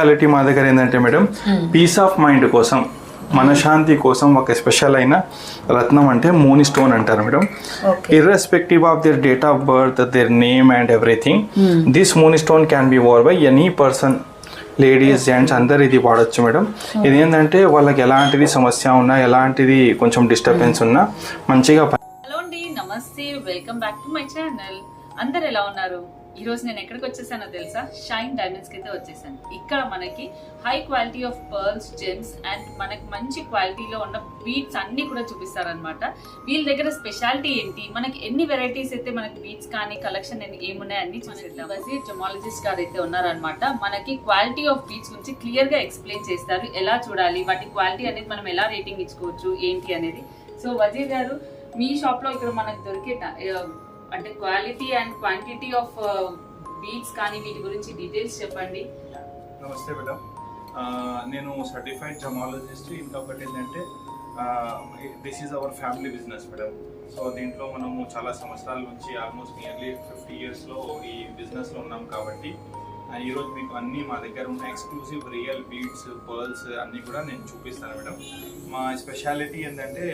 Quality మా దగ్గర ఏంటంటే మేడం పీస్ ఆఫ్ మైండ్ కోసం మనశాంతి కోసం ఒక స్పెషల్ అయిన రత్నం అంటే మోని స్టోన్ అంటారు madam. Irrespective of their date of birth, their name and everything, this Moni stone can be wore by any person, ladies gents అందరు ఇది వాడచ్చు మేడం. ఇది ఏంటంటే వాళ్ళకి ఎలాంటిది సమస్య ఉన్నా, ఎలాంటిది కొంచెం డిస్టర్బెన్స్ ఉన్నా మంచిగా. హలో అండి, నమస్తే, welcome back to my channel. అందరు ఎలా ఉన్నారు? ఈ రోజు నేను ఎక్కడికి వచ్చేసానో తెలుసా? షైన్ డైమండ్స్ కి అయితే వచ్చేసాను. ఇక్కడ మనకి high quality of pearls, gems and మనకి మంచి క్వాలిటీలో ఉన్న బీడ్స్ అన్ని కూడా చూపిస్తారనమాట. వీళ్ళ దగ్గర స్పెషాలిటీ ఏంటి, మనకి ఎన్ని వెరైటీస్ అయితే మనకి బీడ్స్ కానీ కలెక్షన్ ఏమున్నాయి అన్ని చూసేద్దాం. వజీర్ జమాలజిస్ట్ గారు అయితే ఉన్నారనమాట. మనకి క్వాలిటీ ఆఫ్ బీడ్స్ గురించి క్లియర్ గా ఎక్స్ప్లెయిన్ చేస్తారు. ఎలా చూడాలి, వాటి క్వాలిటీ అనేది మనం ఎలా రేటింగ్ ఇచ్చుకోవచ్చు ఏంటి అనేది. సో వజీర్ గారు, మీ షాప్ లో ఇక్కడ మనకు దొరికే అంటే quality and quantity of beads కానీ వీటి గురించి డీటెయిల్స్ చెప్పండి. నమస్తే మేడం, నేను సర్టిఫైడ్ జమాలజిస్ట్. ఇంకొకటి ఏంటంటే this is our family business madam. So దీంట్లో మనము చాలా సంవత్సరాల నుంచి ఆల్మోస్ట్ నియర్లీ 50 yearsలో ఈ బిజినెస్లో ఉన్నాం కాబట్టి ఈరోజు మీకు అన్నీ మా దగ్గర ఉన్న ఎక్స్క్లూజివ్ రియల్ బీడ్స్, పర్ల్స్ అన్నీ కూడా నేను చూపిస్తాను మేడం. మా స్పెషాలిటీ ఏంటంటే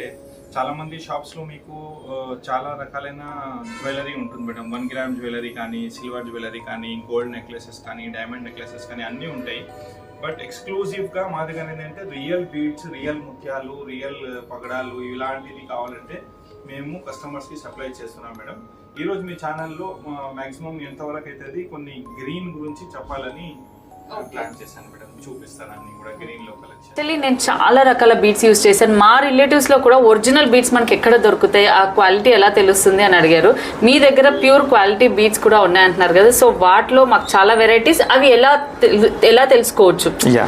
చాలామంది షాప్స్లో మీకు చాలా రకాలైన జ్యువెలరీ ఉంటుంది మేడం. 1 gram జ్యువెలరీ కానీ, సిల్వర్ జ్యువెలరీ కానీ, గోల్డ్ నెక్లెసెస్ కానీ, డైమండ్ నెక్లెసెస్ కానీ అన్నీ ఉంటాయి. బట్ ఎక్స్క్లూజివ్గా మా దగ్గర ఏంటంటే రియల్ బీడ్స్, రియల్ ముత్యాలు, రియల్ పగడాలు ఇలాంటివి కావాలంటే మేము కస్టమర్స్కి సప్లై చేస్తున్నాం మేడం. ఈరోజు మీ ఛానల్లో మ్యాక్సిమం ఎంతవరకు అవుతుంది కొన్ని గ్రీన్ గురించి చెప్పాలని ప్లాన్ చేశాను మేడం. చూపిస్తాను అన్ని కూడా గ్రీన్ లో కలెక్షన్. నేను చాలా రకాల బీడ్స్ యూజ్ చేశాను. మా రిలేటివ్స్ లో కూడా ఒరిజినల్ బీడ్స్ మనకి ఎక్కడ దొరుకుతాయి, ఆ క్వాలిటీ ఎలా తెలుస్తుంది అని అడిగారు. మీ దగ్గర ప్యూర్ క్వాలిటీ బీడ్స్ కూడా ఉన్నాయంటున్నారు కదా, సో వాటిలో మాకు చాలా వెరైటీస్, అవి ఎలా తెలుసుకోవచ్చు? యా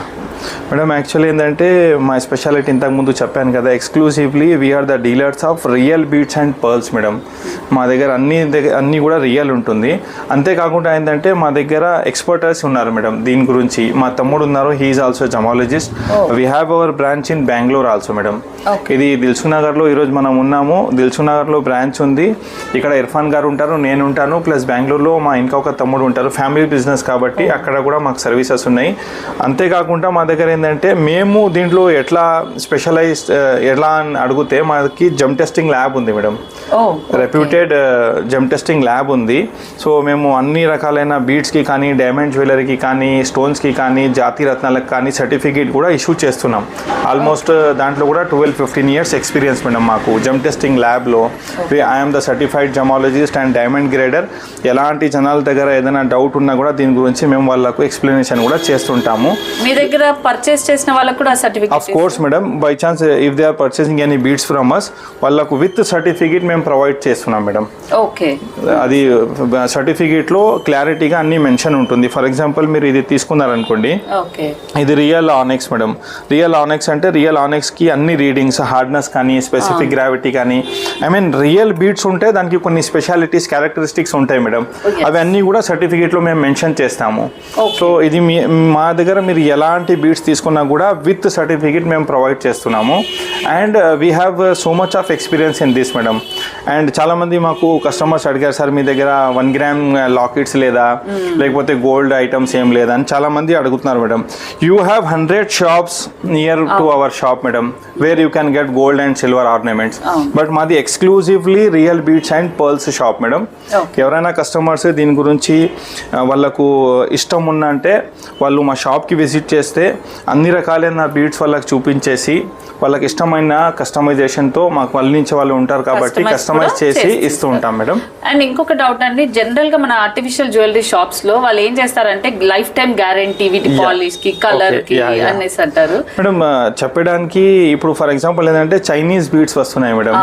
మేడం, యాక్చువల్లీ ఏంటంటే మా స్పెషాలిటీ ఇంతకుముందు చెప్పాను కదా, exclusively we are the dealers of real beads and pearls madam. మా దగ్గర అన్నీ కూడా రియల్ ఉంటుంది. అంతేకాకుండా ఏంటంటే మా దగ్గర ఎక్స్పర్టర్స్ ఉన్నారు మేడం దీని గురించి. మా తమ్ముడు ఉన్నారు, he is also gemologist. We have our branch in Bengaluru also madam. ఇది దిల్సుఖ్ నగర్లో ఈరోజు మనం ఉన్నాము. దిల్సుఖ్ నగర్లో బ్రాంచ్ ఉంది. ఇక్కడ ఇర్ఫాన్ గారు ఉంటారు, నేను ఉంటాను, ప్లస్ బెంగళూరులో మా ఇంకొక తమ్ముడు ఉంటారు. ఫ్యామిలీ బిజినెస్ కాబట్టి అక్కడ కూడా మాకు సర్వీసెస్ ఉన్నాయి. అంతేకాకుండా మా దగ్గర ఏంటంటే మేము దీంట్లో ఎట్లా స్పెషలైజ్డ్ ఎలా అని అడిగితే మాకి జెమ్ టెస్టింగ్ ల్యాబ్ ఉంది madam. Reputed gem testing lab ఉంది. సో మేము అన్ని రకాలైన బీడ్స్కి కానీ, డైమండ్ జ్యువెలరీకి కానీ, స్టోన్స్కి కానీ, జాతి రత్నాలకు కానీ సర్టిఫికేట్ కూడా ఇష్యూ చేస్తున్నాం. ఆల్మోస్ట్ దాంట్లో కూడా 12-15 years ఎక్స్పీరియన్స్ మేడం మాకు జెమ్ టెస్టింగ్ ల్యాబ్లో. I'm the certified gemmologist and diamond grader. ఎలాంటి జనాల దగ్గర ఏదైనా డౌట్ ఉన్నా కూడా దీని గురించి మేము వాళ్ళకు ఎక్స్ప్లెనేషన్ కూడా చేస్తుంటాము. మీ దగ్గర పర్చేస్ చేసిన వాళ్ళకు కూడా certificate? Of course madam, by chance if they are purchasing any beads from us, వాళ్ళకు విత్ సర్టిఫికేట్ మేము ప్రొవైడ్ చేస్తున్నాం మేడం. ఓకే, అది సర్టిఫికేట్లో క్లారిటీగా అన్ని మెన్షన్ ఉంటుంది. ఫర్ ఎగ్జాంపుల్ మీరు ఇది తీసుకున్నారనుకోండి, ఇది రియల్ ఆనెక్స్ మేడం. రియల్ ఆనెక్స్ అంటే రియల్ ఆనెక్స్కి అన్ని రీడింగ్స్, హార్డ్నెస్ కానీ, స్పెసిఫిక్ గ్రావిటీ కానీ, ఐ మీన్ రియల్ బీడ్స్ ఉంటే దానికి కొన్ని స్పెషాలిటీస్, క్యారెక్టరిస్టిక్స్ ఉంటాయి మేడం. అవన్నీ కూడా సర్టిఫికేట్లో మేము మెన్షన్ చేస్తాము. సో ఇది మా దగ్గర మీరు ఎలాంటి బీడ్స్ తీసుకున్నా కూడా విత్ సర్టిఫికేట్ మేము ప్రొవైడ్ చేస్తున్నాము. And we have so much of experience in this madam. And చాలామంది మాకు కస్టమర్స్ అడిగారు, సార్ మీ దగ్గర 1 gram లాకెట్స్ లేదా, లేకపోతే గోల్డ్ ఐటమ్స్ ఏం లేదా అని చాలామంది అడుగుతున్నారు madam. You have 100 shops near to our shop madam, where you can get gold and silver ornaments. But మాది exclusively real beads and pearls shop madam. ఎవరైనా కస్టమర్స్ దీని గురించి వాళ్ళకు ఇష్టం ఉందంటే వాళ్ళు మా షాప్కి విజిట్ చేస్తే అన్ని రకాలైన బీడ్స్ వాళ్ళకి చూపించేసి వాళ్ళకి ఇష్టమైన కస్టమైజేషన్తో మాకు వల్లించే వాళ్ళు ఉంటారు కాబట్టి కస్టమైజ్ చేసి ఇస్తూ ఉంటాం మేడం. అండ్ ఇంకొక డౌట్ అండి, జనరల్ గా మన ఆర్టిఫిషియల్ జ్యువెలరీ షాప్స్ లో వాళ్ళు ఏం చేస్తారంటే లైఫ్ టైం గ్యారంటీ వీటి పాలిష్ కి, కలర్ కి అనేసి అంటారు మేడం. చెప్పడానికి ఇప్పుడు ఫర్ ఎగ్జాంపుల్ ఏంటంటే చైనీస్ బీడ్స్ వస్తున్నాయి madam,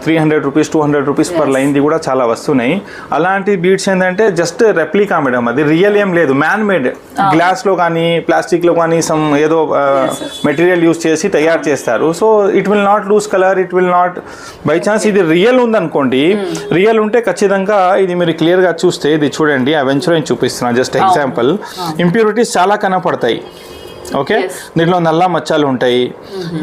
300 rupees 200 rupees per line the కూడా చాలా వస్తున్నాయి. అలాంటి బీడ్స్ ఏంటంటే జస్ట్ రెప్లికా మేడం, అది రియల్ ఏం లేదు, మ్యాన్ మేడ్. గ్లాస్ లో కానీ, ప్లాస్టిక్ లో కానీ సమ్ ఏదో మెటీరియల్ యూజ్ చేసి తయారు చేస్తారు. So it will not lose colour, it will not. By chance ఇది రియల్ ఉందనుకోండి, రియల్ ఉంటే ఖచ్చితంగా ఇది మీరు క్లియర్గా చూస్తే ఇది చూడండి, ఆ వెంచర్ చూపిస్తున్నాను జస్ట్ ఎగ్జాంపుల్. ఇంప్యూరిటీస్ చాలా కనపడతాయి. ఓకే, దీంట్లో నల్ల మచ్చలు ఉంటాయి,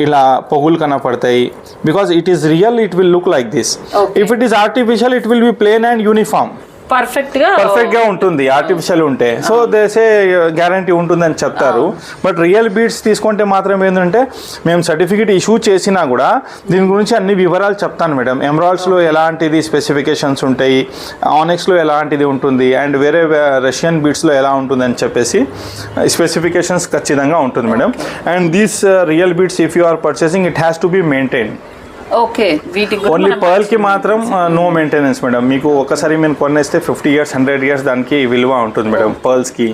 ఇలా పొగులు కనపడతాయి. Because it is real, it will look like this. If it is artificial, it will be plain and uniform. Perfect గా ఉంటుంది ఆర్టిఫిషియల్ ఉంటే. సో దేసే గ్యారంటీ ఉంటుందని చెప్తారు. బట్ రియల్ బీడ్స్ తీసుకుంటే మాత్రం ఏంటంటే మేము సర్టిఫికేట్ ఇష్యూ చేసినా కూడా దీని గురించి అన్ని వివరాలు చెప్తాను మేడం. ఎమరాల్డ్స్ లో ఎలాంటిది స్పెసిఫికేషన్స్ ఉంటాయి, ఆనెక్స్ లో ఎలాంటిది ఉంటుంది, అండ్ వేరే రష్యన్ బీడ్స్ లో ఎలా ఉంటుంది అని చెప్పేసి స్పెసిఫికేషన్స్ ఖచ్చితంగా ఉంటుంది madam. And these real beads if you are purchasing it has to be maintain. Okay, వీటికి ఓన్లీ పర్ల్ కి మాత్రం నో మెయింటెనెన్స్ మేడం. మీకు ఒకసారి మేము కొనేస్తే 50 years 100 years దానికి విలువ ఉంటుంది మేడం పర్ల్స్ కి.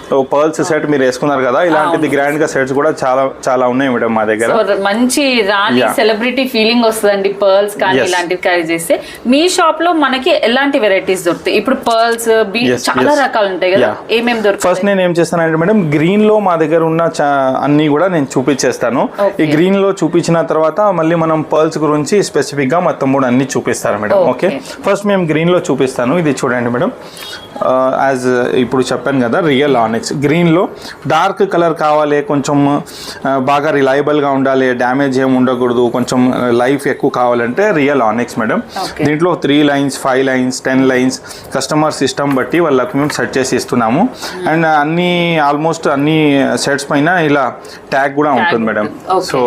సో పర్ల్స్ సెట్ మీరు వేసుకున్నారు కదా, ఇలాంటిది గ్రాండ్ గా సెట్స్ కూడా చాలా చాలా ఉన్నాయి మేడం మా దగ్గర. మంచి రాణి సెలబ్రిటీ ఫీలింగ్ వస్తుందండి పర్ల్స్ కానీ ఇలాంటివి క్యారీ చేస్తే. మీ షాప్ లో మనకి ఎలాంటి వెరైటీస్ దొరుకుతాయి? ఇప్పుడు పర్ల్స్ చాలా రకాలు ఉంటాయి కదా, ఏమేమి దొరుకుతాయి? ఫస్ట్ నేను ఏం చేస్తానంటే మేడం, గ్రీన్ లో మా దగ్గర ఉన్న అన్ని కూడా నేను చూపించేస్తాను. ఈ గ్రీన్ లో చూపించిన తర్వాత మళ్ళీ మనం పర్ల్స్ గురించి స్పెసిఫిక్ గా మొత్తం కూడా అన్ని చూపిస్తారు మేడం. ఓకే, ఫస్ట్ మేము గ్రీన్ లో చూపిస్తాను. ఇది చూడండి మేడం, యాజ్ ఇప్పుడు చెప్పాను కదా రియల్ ఆనెక్స్. గ్రీన్లో డార్క్ కలర్ కావాలి, కొంచెం బాగా రిలయబుల్గా ఉండాలి, డ్యామేజ్ ఏమి ఉండకూడదు, కొంచెం లైఫ్ ఎక్కువ కావాలంటే రియల్ ఆనెక్స్ మేడం. దీంట్లో 3 lines 5 lines 10 lines customer system బట్టి వాళ్ళకి మేము సెట్ చేసి ఇస్తున్నాము. అండ్ ఆల్మోస్ట్ అన్ని సెట్స్ పైన ఇలా ట్యాగ్ కూడా ఉంటుంది మేడం. సో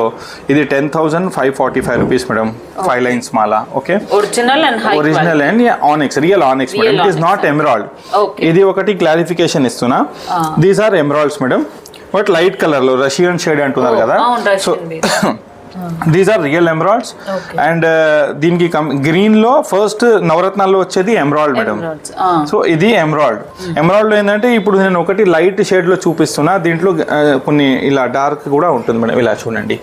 ఇది 10,545 rupees మేడం, 5 lines మాల. Okay, original and onyx, real onyx madam. It is not emerald. ఇది ఒకటి క్లారిఫికేషన్ ఇస్తున్నా, these are emeralds madam, but light colour లో రష్యన్ షేడ్ అంటున్నారు కదా. So these are real emeralds. And దీనికి green లో first నవరత్నాల్లో వచ్చేది ఎమరాల్డ్ మేడం. సో ఇది ఎమరాల్డ్. ఎమరాల్డ్ ఏంటంటే ఇప్పుడు నేను ఒకటి లైట్ షేడ్ లో చూపిస్తున్నా, దీంట్లో కొన్ని ఇలా డార్క్ కూడా ఉంటుంది మేడం. ఇలా చూడండి,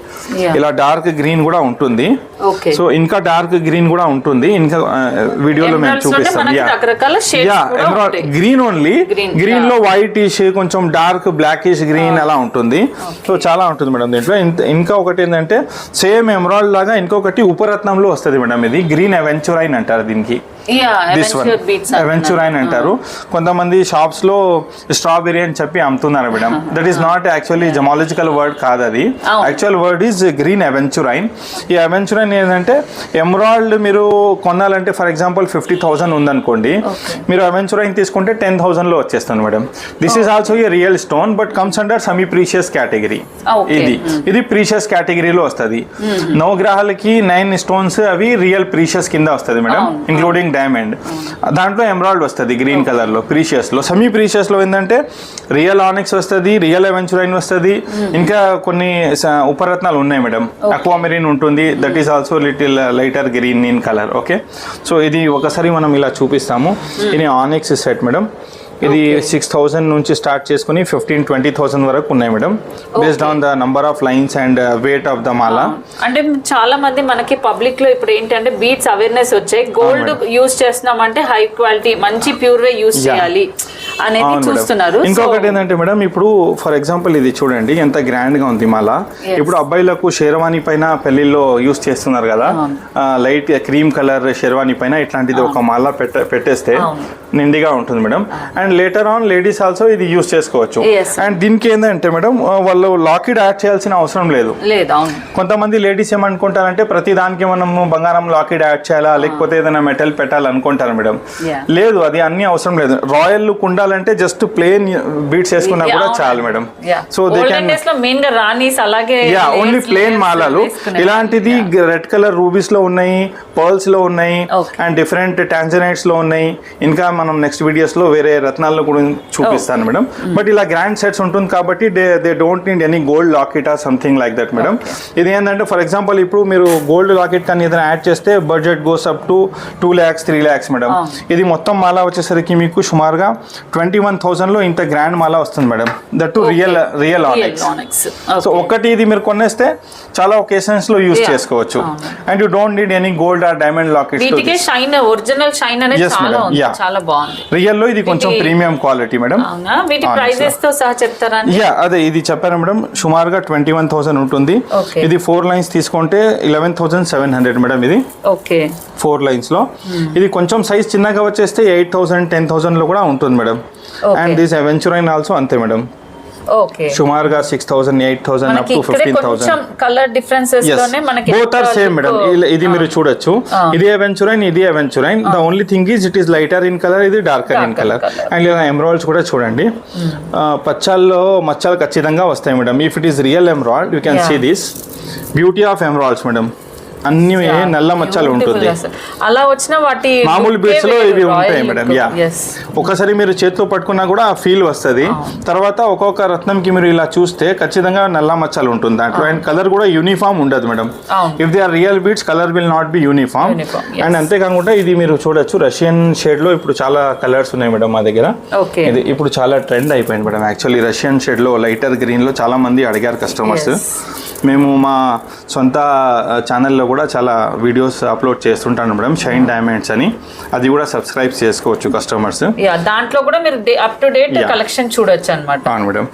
ఇలా డార్క్ గ్రీన్ కూడా ఉంటుంది. సో ఇంకా డార్క్ గ్రీన్ కూడా ఉంటుంది. ఇంకా వీడియోలో మేము చూపిస్తాం. ఎమరాల్డ్ గ్రీన్ ఓన్లీ, గ్రీన్ లో వైట్ ఇష్, కొంచెం డార్క్ బ్లాకిష్ గ్రీన్ అలా ఉంటుంది. సో చాలా ఉంటుంది మేడం దీంట్లో. ఇంకా ఒకటి ఏంటంటే సేమ్ ఎమరాల్డ్ లాగా ఇంకొకటి ఉపరత్నంలో వస్తుంది మేడం. ఇది గ్రీన్ అవెంచురైన్ అంటారు దీనికి. దిస్ వన్ అవెంచురైన్ అంటారు. కొంతమంది షాప్స్ లో స్ట్రాబెరీ అని చెప్పి అమ్ముతున్నారు madam. That is not actually gemological word కాదు అది. Actual word is green aventurine. ఈ అవెంచురైన్ ఏంటంటే ఎమరాల్డ్ మీరు కొనాలంటే ఫర్ ఎగ్జాంపుల్ 50,000 ఉందనుకోండి, మీరు అవెంచురైన్ తీసుకుంటే 10,000 లో వచ్చేస్తుంది madam. This is also a real stone but comes under semi precious category. ఇది ప్రీషియస్ కేటగిరీలో వస్తుంది. నవగ్రహాలకి 9 stones అవి రియల్ ప్రీషియస్ కింద వస్తుంది మేడం, ఇంక్లూడింగ్ డైమండ్. దాంట్లో ఎమరాల్డ్ వస్తుంది గ్రీన్ కలర్ లో. ప్రీషియస్ లో, సెమీ ప్రీషియస్ లో ఏంటంటే రియల్ ఆనెక్స్ వస్తుంది, రియల్ అవెంచురైన్ వస్తుంది, ఇంకా కొన్ని ఉపరత్నాలు ఉన్నాయి మేడం. అక్వామెరిన్ ఉంటుంది, that is also little lighter green in colour. Okay, so ఇది ఒకసారి మనం ఇలా చూపిస్తాము. ఇది ఆనెక్స్ సెట్ మేడం. ఇది 6,000 నుంచి స్టార్ట్ చేసుకుని 15,000-20,000 వరకు ఉన్నాయి madam, based on the number of lines and weight of the మాల. అంటే చాలా మంది మనకి పబ్లిక్ లో ఇప్పుడు ఏంటంటే బీట్స్ అవేర్నెస్ వచ్చాయి, గోల్డ్ యూజ్ చేస్తున్నామంటే హై క్వాలిటీ మంచి ప్యూర్ వే యూజ్ చేయాలి అనేది చూస్తున్నారు. ఇంకొకటి ఏంటంటే మేడం, ఇప్పుడు ఫర్ ఎగ్జాంపుల్ ఇది చూడండి ఎంత గ్రాండ్ గా ఉంది మాల. ఇప్పుడు అబ్బాయిలకు షేర్వాణి పైన పెళ్లిలో యూజ్ చేస్తున్నారు కదా, లైట్ క్రీమ్ కలర్ షేర్వాణి పైన ఇట్లాంటిది ఒక మాల పెట్టేస్తే నిండిగా ఉంటుంది madam. And later on ladies also ఇది యూజ్ చేసుకోవచ్చు. అండ్ దీనికి ఏంటంటే మేడం, వాళ్ళు లాకెట్ యాడ్ చేయాల్సిన అవసరం లేదు. కొంతమంది లేడీస్ ఏమనుకుంటారంటే ప్రతి దానికి మనము బంగారం లాకెట్ యాడ్ చేయాలా, లేకపోతే ఏదైనా మెటల్ పెట్టాలనుకుంటారు మేడం. లేదు, అది అన్ని అవసరం లేదు. రాయల్ లుక్ ఉండాలంటే జస్ట్ ప్లేన్ బీట్స్ వేసుకున్నా కూడా చాలు madam. So they can only plane మాలలు. ఇలాంటిది రెడ్ కలర్ రూబీస్ లో ఉన్నాయి, పర్ల్స్ లో ఉన్నాయి, అండ్ డిఫరెంట్ టాంజనైట్స్ లో ఉన్నాయి. ఇంకా మనం నెక్స్ట్ వీడియోస్ లో వేరే రత్నాల్లో కూడా చూపిస్తాను మేడం. బట్ ఇలా గ్రాండ్ సెట్స్ ఉంటుంది కాబట్టి they don't need any gold locket or something like that madam. ఇది ఏంటంటే ఫర్ ఎగ్జాంపుల్ ఇప్పుడు మీరు గోల్డ్ లాకెట్ కానీ ఏదైనా యాడ్ చేస్తే budget goes up to 2 lakhs 3 lakhs madam. ఇది మొత్తం మాల వచ్చేసరికి మీకు సుమారుగా 21,000 లో ఇంత గ్రాండ్ మాల వస్తుంది madam. That too real onyx. So ఒకటి ఇది మీరు కొనేస్తే చాలా ఒకేషన్స్ లో యూజ్ చేసుకోవచ్చు. And you don't need any gold or diamond locket. Original shine అనేది చాలా బాగుంది. రియల్ లో ఇది కొంచెం ప్రీమియం క్వాలిటీ మేడం. అదే ఇది చెప్పాను మేడం, సుమారుగా 21,000 ఉంటుంది. ఇది 4 lines తీసుకుంటే 11,700 మేడం. ఇది 4 lines లో. ఇది కొంచెం సైజ్ చిన్నగా వచ్చేస్తే 8,000 10,000 లో కూడా ఉంటుంది madam. And this aventurine also అంతే మేడం. ఓకే సుమారుగా 6,000 8,000 అప్ టు 15,000 కలర్ డిఫరెన్సెస్ లోనే మనకి బోత్ ఆర్ సేమ్ మేడం. ఇది మీరు చూడొచ్చు, ఇది అవెంచురైన్, ఇది aventurine. The only thing is it is lighter in colour, ఇది డార్కర్ ఇన్ కలర్. అండ్ ఇలా ఎమరాల్డ్స్ కూడా చూడండి, పచ్చల్లో మచ్చలు ఖచ్చితంగా వస్తాయి madam. If it is real emerald you can see this beauty of emeralds madam. అన్ని నల్ల మచ్చలు ఉంటుంది. అలా వచ్చిన వాటి మామూలు బీడ్స్ లో ఇవి ఉంటాయి మేడం. యా, ఒకసారి మీరు చేతిలో పట్టుకున్నా కూడా ఆ ఫీల్ వస్తుంది. తర్వాత ఒక్కొక్క రత్నంకి మీరు ఇలా చూస్తే ఖచ్చితంగా నల్ల మచ్చలు ఉంటుంది దాంట్లో. అండ్ కలర్ కూడా యూనిఫామ్ ఉండదు madam. If they are real beads colour will not be uniform. And అంతేకాకుండా ఇది మీరు చూడొచ్చు, రష్యన్ షేడ్ లో ఇప్పుడు చాలా కలర్స్ ఉన్నాయి మేడం మా దగ్గర. ఇది ఇప్పుడు చాలా ట్రెండ్ అయిపోయింది మేడం. యాక్చువల్లీ రష్యన్ షేడ్ లో లైటర్ గ్రీన్ లో చాలా మంది అడిగారు కస్టమర్స్. మేము మా సొంత ఛానల్లో కూడా చాలా వీడియోస్ అప్లోడ్ చేస్తుంటాను మేడం, షైన్ డైమండ్స్ అని. అది కూడా సబ్స్క్రైబ్ చేసుకోవచ్చు కస్టమర్స్. దాంట్లో కూడా మీరు అప్ టు డేట్ కలెక్షన్ చూడొచ్చు అన్నమాట. అవును మేడం.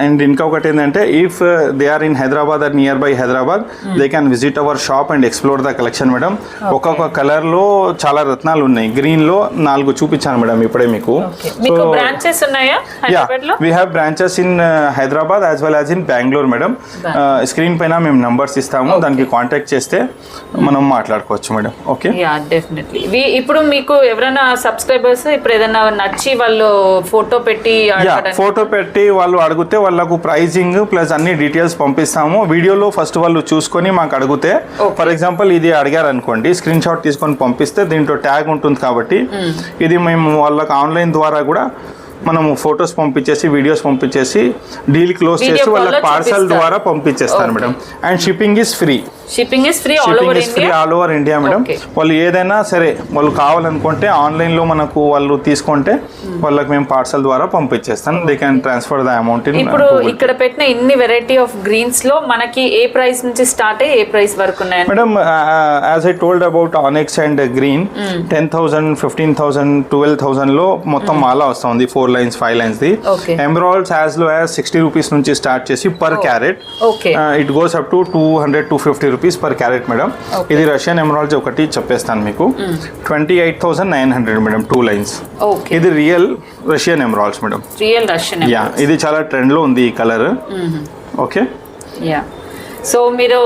అండ్ ఇంకొకటి ఏంటంటే, if they are in Hyderabad or near by Hyderabad, they can visit our shop and explore the collection madam. ఒక్కొక్క కలర్ లో చాలా రత్నాలు ఉన్నాయి. గ్రీన్ లో 4 చూపించాను మేడం ఇప్పుడే మీకు. బ్రాంచెస్ ఉన్నాయా? We have branches in Hyderabad as well as in Bengaluru madam. Screen పైన మేము నంబర్స్ ఇస్తాము, దానికి కాంటాక్ట్ చేస్తే మనం మాట్లాడుకోవచ్చు మేడం. Okay, definitely. ఇప్పుడు మీకు ఎవరైనా సబ్స్క్రైబర్స్ ఇప్పుడు ఏదైనా నచ్చి వాళ్ళు ఫోటో పెట్టి వాళ్ళు అడిగితే వాళ్ళకు ప్రైజింగ్ ప్లస్ అన్ని డీటెయిల్స్ పంపిస్తాము. వీడియోలో ఫస్ట్ వాళ్ళు చూసుకొని మాకు అడిగితే, ఫర్ ఎగ్జాంపుల్ ఇది అడిగారు అనుకోండి, స్క్రీన్ షాట్ తీసుకొని పంపిస్తే దీంట్లో ట్యాగ్ ఉంటుంది కాబట్టి ఇది మేము వాళ్ళకి ఆన్లైన్ ద్వారా కూడా మనము ఫొటోస్ పంపించేసి వీడియోస్ పంపించేసి డీల్ క్లోజ్ చేసి వాళ్ళకి పార్సల్ ద్వారా పంపించేస్తారు madam. And shipping is free. Shipping is free all over India madam. వాళ్ళు ఏదైనా సరే వాళ్ళు కావాలనుకుంటే ఆన్లైన్ లో మనకు వాళ్ళు తీసుకుంటే వాళ్ళకి మేము పార్సల్ ద్వారా పంపించేస్తాం. They can transfer the amount in. ఇప్పుడు ఇక్కడ పెట్టిన ఇన్ని వెరైటీ ఆఫ్ గ్రీన్స్ లో మనకి ఏ ప్రైస్ నుంచి స్టార్ట్ అయ్యి ఏ ప్రైస్ వరకు ఉన్నాయి madam? As I told about onyx and green 10,000 15,000 12,000 లో మొత్తం మాలా వస్తుంది. 4 lines 5 lines the. Emeralds as low as 60 rupees నుంచి స్టార్ట్ చేసి per carat it goes up to 200-250 rupees per carat madam. ఇది రష్యన్ ఎమరాల్డ్స్ ఒకటి చెప్పేస్తాను మీకు, 28,900 మేడం 2 lines. ఇది real Russian emeralds madam. Yeah, ఇది చాలా ట్రెండ్ లో ఉంది ఈ కలర్. Okay, yeah. సో మీరు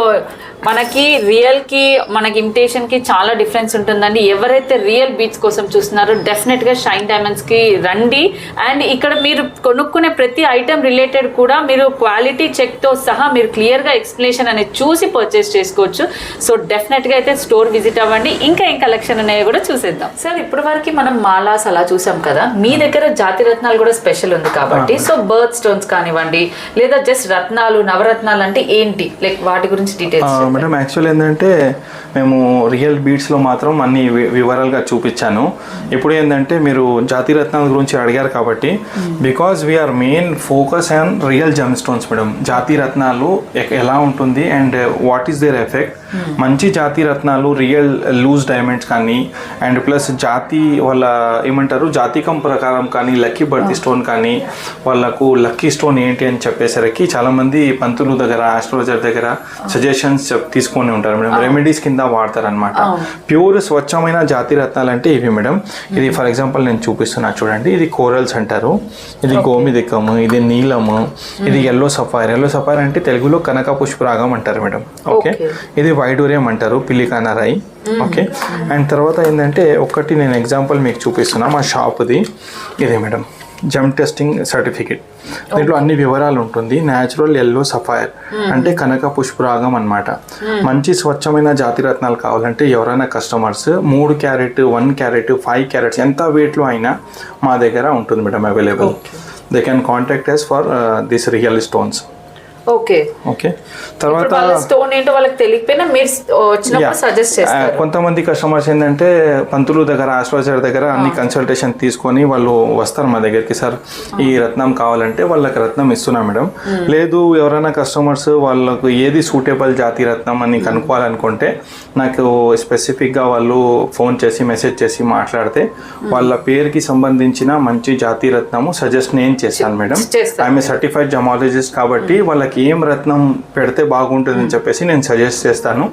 మనకి రియల్ కి మనకి ఇమిటేషన్ కి చాలా డిఫరెన్స్ ఉంటుందండి. ఎవరైతే రియల్ బీట్స్ కోసం చూస్తున్నారో డెఫినెట్ గా షైన్ డైమండ్స్ కి రండి. అండ్ ఇక్కడ మీరు కొనుక్కునే ప్రతి ఐటమ్ రిలేటెడ్ కూడా మీరు క్వాలిటీ చెక్ తో సహా మీరు క్లియర్ గా ఎక్స్ప్లెనేషన్ అనేది చూసి పర్చేస్ చేసుకోవచ్చు. సో డెఫినెట్ గా అయితే స్టోర్ విజిట్ అవ్వండి. ఇంకా ఏం కలెక్షన్ ఉన్నాయో కూడా చూసేద్దాం. సార్, ఇప్పటి వరకు మనం మాలాస్ అలా చూసాం కదా, మీ దగ్గర జాతి రత్నాలు కూడా స్పెషల్ ఉంది కాబట్టి, సో బర్త్ స్టోన్స్ కానివ్వండి లేదా జస్ట్ రత్నాలు నవరత్నాలు అంటే ఏంటి, లైక్ వాటి గురించి డీటెయిల్స్ మేడం. యాక్చువల్ ఏంటంటే మేము రియల్ బీడ్స్లో మాత్రం అన్ని వివరాలుగా చూపించాను. ఇప్పుడు ఏంటంటే మీరు జాతి రత్నాల గురించి అడిగారు కాబట్టి, because we are main focus on real gem stones madam. జాతి రత్నాలు ఎలా ఉంటుంది and what is their effect. మంచి జాతి రత్నాలు రియల్ లూజ్ డైమండ్స్ కానీ అండ్ ప్లస్ జాతి వాళ్ళ ఏమంటారు జాతికం ప్రకారం కానీ లక్కీ బర్త్ స్టోన్ కానీ వాళ్ళకు లక్కీ స్టోన్ ఏంటి అని చెప్పేసరికి చాలామంది పంతులు దగ్గర ఆస్ట్రాలజర్ దగ్గర సజెషన్స్ తీసుకొని ఉంటారు మేడం. రెమెడీస్ కింద వాడతారు అనమాట. ప్యూర్ స్వచ్ఛమైన జాతి రత్నాలు అంటే ఇవి మేడం. ఇది ఫర్ ఎగ్జాంపుల్ నేను చూపిస్తున్నా చూడండి. ఇది కోరల్స్ అంటారు, ఇది గోమిదికము, ఇది నీలము, ఇది ఎల్లో సఫైర్. ఎల్లో సఫైర్ అంటే తెలుగులో కనక పుష్పరాగం అంటారు మేడం. ఓకే, ఇది వైడూరియం అంటారు, పిలికానా రాయి. ఓకే, అండ్ తర్వాత ఏంటంటే ఒకటి నేను ఎగ్జాంపుల్ మీకు చూపిస్తున్నా మా షాప్ది. ఇదే మేడం జెమ్ టెస్టింగ్ సర్టిఫికేట్. దీంట్లో అన్ని వివరాలు ఉంటుంది. న్యాచురల్ ఎల్లో సఫైర్ అంటే కనక పుష్పరాగం అన్నమాట. మంచి స్వచ్ఛమైన జాతి రత్నాలు కావాలంటే ఎవరైనా కస్టమర్స్ 3 క్యారెట్ 1 క్యారెట్ 5 క్యారెట్స్ ఎంత వెయిట్లో అయినా మా దగ్గర ఉంటుంది madam available. They can contact us for this real stones. Okay okay, తర్వాత స్టోన్ ఏంటో వాళ్ళకి తెలియకపోయినా మీరు వచ్చినప్పుడు సజెస్ట్ చేస్తారు. కొంతమంది కస్టమర్స్ ఏంటంటే పంతులు దగ్గర ఆస్ట్రాలజర్ దగ్గర అన్ని కన్సల్టేషన్ తీసుకొని వాళ్ళు వస్తారు మా దగ్గరికి. సార్ ఈ రత్నం కావాలంటే వాళ్ళకి రత్నం ఇస్తున్నాం మేడం. లేదు ఎవరైనా కస్టమర్స్ వాళ్ళకు ఏది సూటబుల్ జాతి రత్నం అని కనుక్కోవాలనుకుంటే నాకు స్పెసిఫిక్గా వాళ్ళు ఫోన్ చేసి మెసేజ్ చేసి మాట్లాడితే వాళ్ళ పేరుకి సంబంధించిన మంచి జాతి రత్నము సజెస్ట్ నేను చేస్తాను మేడం. ఐఎమ్ సర్టిఫైడ్ జమాలజిస్ట్ కాబట్టి వాళ్ళకి ఏం రత్నం పెడితే బాగుంటుందని చెప్పేసి నేను సజెస్ట్ చేస్తాను.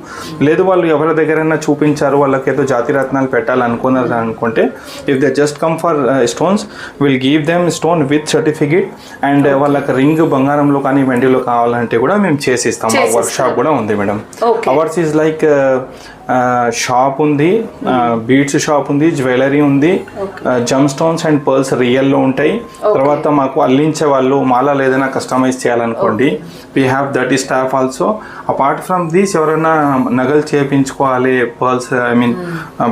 లేదు వాళ్ళు ఎవరి దగ్గరైనా చూపించారు వాళ్ళకి ఏదో జాతి రత్నాలు పెట్టాలనుకున్నారు అనుకుంటే if they just come for stones will give them stone with certificate and వాళ్ళకి రింగ్ బంగారంలో కానీ వెండిలో కావాలంటే కూడా మేము చేసిస్తాం. వర్క్ షాప్ కూడా ఉంది madam. Hours is like shop ఉంది, బీడ్స్ షాప్ ఉంది, జ్యువెలరీ ఉంది, జమ్ స్టోన్స్ అండ్ పర్ల్స్ రియల్లో ఉంటాయి. తర్వాత మాకు అల్లించే వాళ్ళు మాల ఏదైనా కస్టమైజ్ చేయాలనుకోండి వీ హ్యావ్ దట్ ఈ staff also. Apart from these ఎవరైనా నగలు చేయించుకోవాలి పర్ల్స్ ఐ మీన్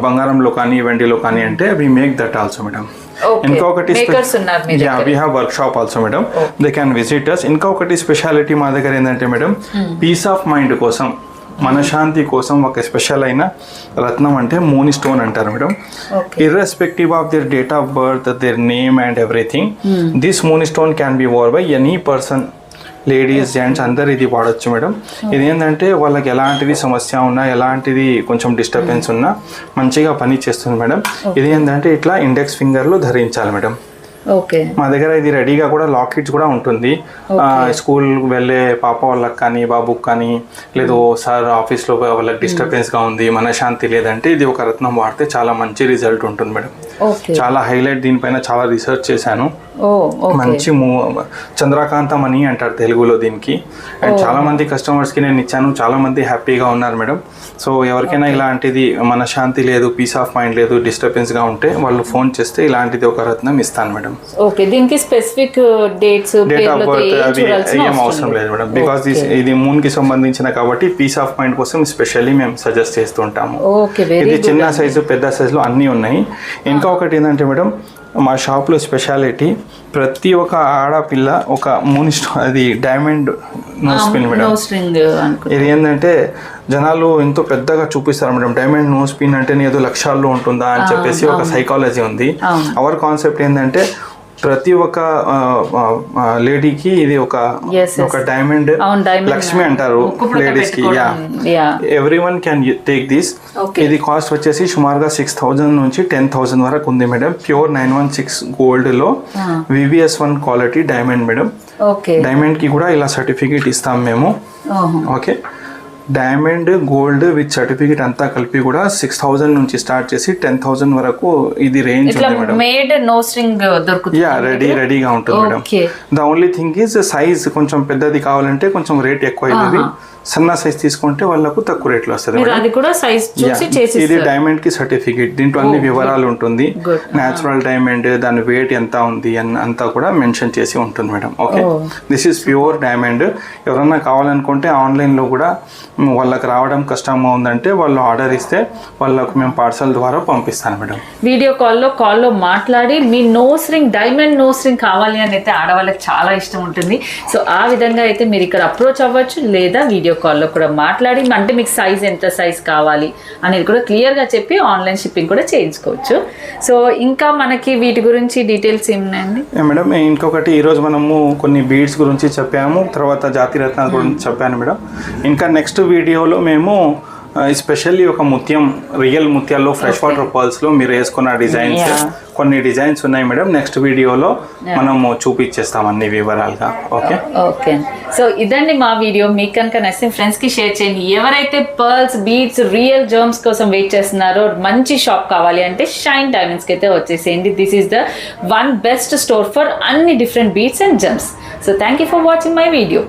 బంగారంలో కానీ వెండిలో కానీ అంటే we make that also madam. ఇంకొకటి we have workshop also madam, they can visit us. ఇంకొకటి స్పెషాలిటీ మా దగ్గర ఏంటంటే మేడం పీస్ ఆఫ్ మైండ్ కోసం మనశాంతి కోసం ఒక స్పెషల్ అయిన రత్నం అంటే మూని స్టోన్ అంటారు madam. Irrespective of their date of birth their name and everything this moonstone can be wore by any person, ladies gents అందరు ఇది వాడచ్చు మేడం. ఇది ఏంటంటే వాళ్ళకి ఎలాంటిది సమస్య ఉన్నా ఎలాంటిది కొంచెం డిస్టర్బెన్స్ ఉన్నా మంచిగా పని చేస్తుంది మేడం. ఇది ఏంటంటే ఇట్లా ఇండెక్స్ ఫింగర్లో ధరించాలి మేడం. మా దగ్గర ఇది రెడీగా కూడా లాకెట్స్ కూడా ఉంటుంది. స్కూల్ వెళ్ళే పాప వాళ్ళకి కానీ బాబుకి కానీ లేదు సార్ ఆఫీస్లో వాళ్ళకి డిస్టర్బెన్స్గా ఉంది మనశాంతి లేదంటే ఇది ఒక రత్నం వాడితే చాలా మంచి రిజల్ట్ ఉంటుంది మేడం. చాలా హైలైట్ దీనిపైన చాలా రీసెర్చ్ చేశాను. మంచి చంద్రకాంతం అని అంటారు తెలుగులో దీనికి. అండ్ చాలా మంది కస్టమర్స్కి నేను ఇచ్చాను, చాలా మంది హ్యాపీగా ఉన్నారు మేడం. సో ఎవరికైనా ఇలాంటిది మనశాంతి లేదు, పీస్ ఆఫ్ మైండ్ లేదు, డిస్టర్బెన్స్గా ఉంటే వాళ్ళు ఫోన్ చేస్తే ఇలాంటిది ఒక రత్నం ఇస్తాను మేడం. ఓకే, దీనికి specific dates date of birth అవి ఏం అవసరం లేదు మేడం. బికాస్ ఇది మూన్ కి సంబంధించిన కాబట్టి పీస్ ఆఫ్ మైండ్ కోసం స్పెషల్లీ మేము సజెస్ట్ చేస్తుంటాము. ఇది చిన్న సైజు పెద్ద సైజులో అన్నీ ఉన్నాయి. ఇంకా ఒకటి ఏంటంటే మేడం మా షాప్లో స్పెషాలిటీ ప్రతి ఒక్క ఆడపిల్ల ఒక మూని అది డైమండ్ నోస్ పిన్ మేడం. ఇది ఏంటంటే జనాలు ఎంతో పెద్దగా చూపిస్తారు మేడం. డైమండ్ నోస్ పిన్ అంటే ఏదో లక్షాల్లో ఉంటుందా అని చెప్పేసి ఒక సైకాలజీ ఉంది. అవర్ కాన్సెప్ట్ ఏంటంటే ప్రతి ఒక్క లేడీకి ఇది ఒక డైమండ్ లక్ష్మి అంటారు లేడీస్ కి. Every one can take this. ఇది కాస్ట్ వచ్చేసి సుమారుగా 6,000 నుంచి 10,000 వరకు ఉంది మేడం. ప్యూర్ 916 గోల్డ్ లో VVS1 quality diamond madam. Diamond కి కూడా ఇలా సర్టిఫికేట్ ఇస్తాం మేము. Okay, diamond gold with certificate అంతా కలిపి కూడా 6,000 నుంచి స్టార్ట్ చేసి 10,000 వరకు ఇది రేంజ్ ఉంది మేడం. మేడ్ నోస్ రింగ్ దొరుకుతుంది, రెడీగా ఉంటుంది madam. The only thing is size కొంచెం పెద్దది కావాలంటే కొంచెం రేట్ ఎక్కువ అయింది. సన్న సైజ్ తీసుకుంటే వాళ్ళకు తక్కువ రేట్లో వస్తుంది. ఇది డైమండ్ కి సర్టిఫికేట్, దీంట్లో అన్ని వివరాలు ఉంటుంది. న్యాచురల్ డైమండ్, దాని వెయిట్ ఎంత ఉంది అంతా కూడా మెన్షన్ చేసి ఉంటుంది madam. Okay, this is pure diamond. ఎవరన్నా కావాలనుకుంటే ఆన్లైన్ లో కూడా వాళ్ళకి రావడం కష్టంగా ఉందంటే వాళ్ళు ఆర్డర్ ఇస్తే వాళ్ళకు మేము పార్సల్ ద్వారా పంపిస్తాను మేడం. వీడియో కాల్లో మాట్లాడి మీ nose ring diamond nose ring కావాలి అని అయితే ఆడవాళ్ళకి చాలా ఇష్టం ఉంటుంది. సో ఆ విధంగా అయితే మీరు ఇక్కడ అప్రోచ్ అవ్వచ్చు, లేదా వీడియో కాల్లో కూడా మాట్లాడి అంటే మీకు సైజ్ ఎంత సైజ్ కావాలి అనేది కూడా క్లియర్గా చెప్పి ఆన్లైన్ షిప్పింగ్ కూడా చేయించుకోవచ్చు. సో ఇంకా మనకి వీటి గురించి డీటెయిల్స్ ఏమున్నాయండి మేడం? ఇంకొకటి ఈరోజు మనము కొన్ని బీడ్స్ గురించి చెప్పాము, తర్వాత జాతి రత్నాల గురించి చెప్పాను మేడం. ఇంకా నెక్స్ట్ వీడియోలో మేము ఎస్పెషల్లీ ఒక ముత్యం, రియల్ ముత్యాల్లో ఫ్రెష్ వాటర్ పర్ల్స్లో మీరు వేసుకున్న డిజైన్స్ కొన్ని డిజైన్స్ ఉన్నాయి మేడం. నెక్స్ట్ వీడియోలో మనము చూపించేస్తాం అన్ని వివరాలుగా. ఓకే ఓకే, సో ఇదండి మా వీడియో. మీకు కనుక నచ్చిన ఫ్రెండ్స్కి షేర్ చేయండి. ఎవరైతే పర్ల్స్, బీడ్స్, రియల్ జర్మ్స్ కోసం వెయిట్ చేస్తున్నారో, మంచి షాప్ కావాలి అంటే షైన్ డైమండ్స్కి అయితే వచ్చేసేయండి. This is the one best store for అన్ని different beads and gems. So thank you for watching my video.